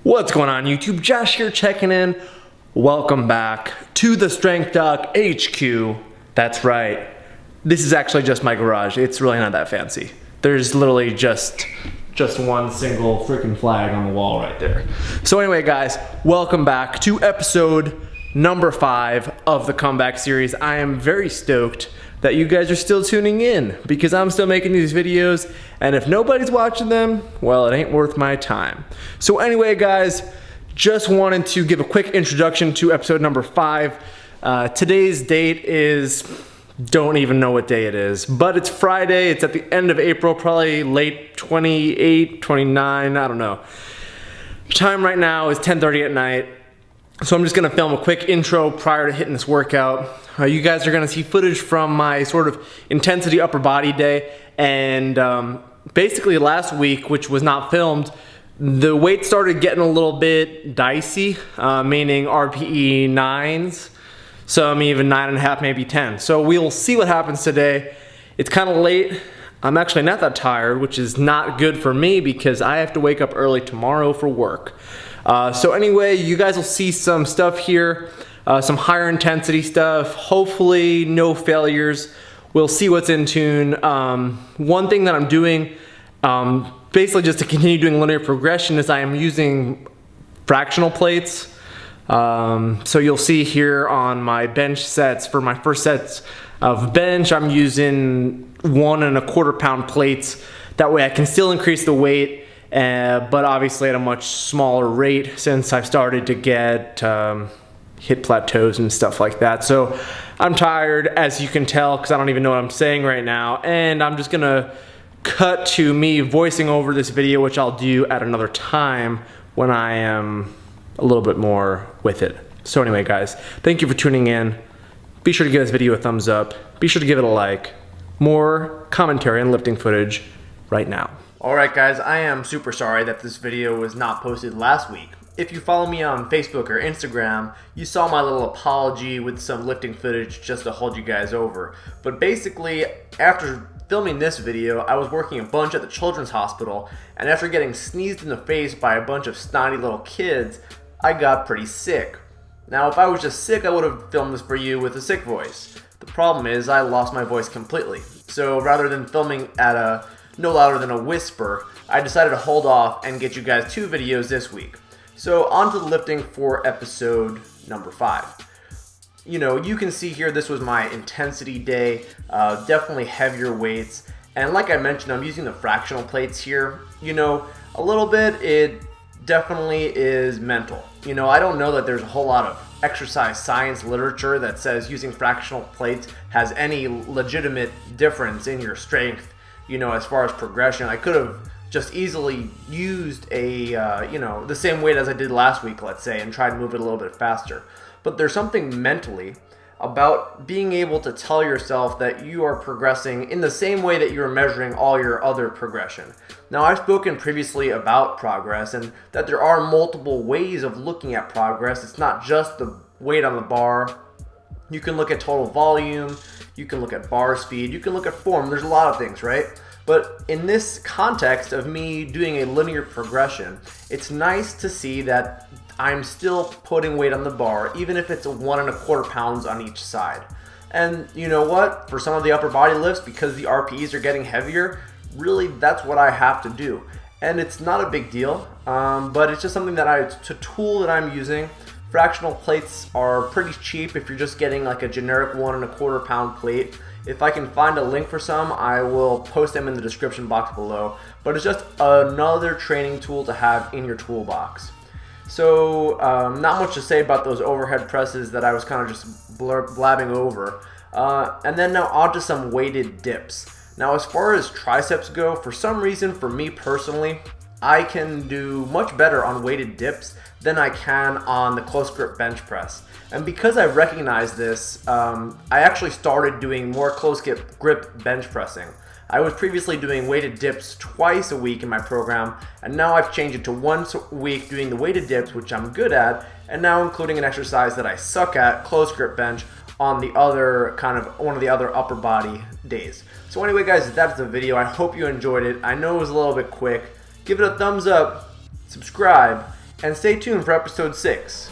What's going on YouTube? Josh here checking in. Welcome back to the Strength Doc HQ. That's right. This is actually just my garage. It's really not that fancy. There's literally just one single freaking flag on the wall right there. So anyway guys, welcome back to episode number 5 of the comeback series. I am very stoked that you guys are still tuning in because I'm still making these videos, and if nobody's watching them, well, it ain't worth my time. So anyway guys, just wanted to give a quick introduction to episode number 5. Today's date is, don't even know what day it is, but it's Friday. It's at the end of April, probably late 28, 29, I don't know. Time right now is 10:30 at night. So I'm just gonna film a quick intro prior to hitting this workout. You guys are gonna see footage from my sort of intensity upper body day, and basically last week, which was not filmed, the weight started getting a little bit dicey, meaning RPE 9s, some even 9.5, maybe 10. So we'll see what happens today. It's kind of late. I'm actually not that tired, which is not good for me because I have to wake up early tomorrow for work. So anyway, you guys will see some stuff here, some higher intensity stuff, hopefully no failures. We'll see what's in tune. One thing that I'm doing, basically just to continue doing linear progression, is I am using fractional plates. So you'll see here on my bench sets, for my first sets of bench, I'm using 1 1/4 pound plates. That way I can still increase the weight, but obviously at a much smaller rate since I've started to get hit plateaus and stuff like that. So I'm tired, as you can tell, because I don't even know what I'm saying right now, and I'm just gonna cut to me voicing over this video, which I'll do at another time when I am a little bit more with it. So anyway guys, thank you for tuning in. Be sure to give this video a thumbs up. Be sure to give it a like. More commentary and lifting footage right now. Alright guys, I am super sorry that this video was not posted last week. If you follow me on Facebook or Instagram, you saw my little apology with some lifting footage just to hold you guys over. But basically, after filming this video, I was working a bunch at the children's hospital, and after getting sneezed in the face by a bunch of snotty little kids, I got pretty sick. Now, if I was just sick, I would have filmed this for you with a sick voice. The problem is I lost my voice completely. So rather than filming at a no louder than a whisper, I decided to hold off and get you guys 2 videos this week. So on to the lifting for episode number 5. You know, you can see here this was my intensity day, definitely heavier weights. And like I mentioned, I'm using the fractional plates here. You know, a little bit, it definitely is mental. You know, I don't know that there's a whole lot of exercise science literature that says using fractional plates has any legitimate difference in your strength, you know, as far as progression. I could have just easily used a, you know, the same weight as I did last week, let's say, and try to move it a little bit faster. But there's something mentally about being able to tell yourself that you are progressing in the same way that you're measuring all your other progression. Now, I've spoken previously about progress and that there are multiple ways of looking at progress. It's not just the weight on the bar. You can look at total volume, you can look at bar speed, you can look at form. There's a lot of things, right? But in this context of me doing a linear progression, it's nice to see that I'm still putting weight on the bar, even if it's 1 1/4 pounds on each side. And you know what? For some of the upper body lifts, because the RPEs are getting heavier, really that's what I have to do. And it's not a big deal, but it's just something that it's a tool that I'm using. Fractional plates are pretty cheap if you're just getting like a generic 1 1/4 pound plate. If I can find a link for some, I will post them in the description box below. But it's just another training tool to have in your toolbox. So not much to say about those overhead presses that I was kind of just blabbing over. And then now on to some weighted dips. Now as far as triceps go, for some reason, for me personally, I can do much better on weighted dips than I can on the close grip bench press. And because I recognize this, I actually started doing more close grip bench pressing. I was previously doing weighted dips twice a week in my program, and now I've changed it to once a week doing the weighted dips, which I'm good at, and now including an exercise that I suck at, close grip bench, on the other one of the other upper body days. So anyway guys, that's the video. I hope you enjoyed it. I know it was a little bit quick. Give it a thumbs up, subscribe, and stay tuned for episode 6.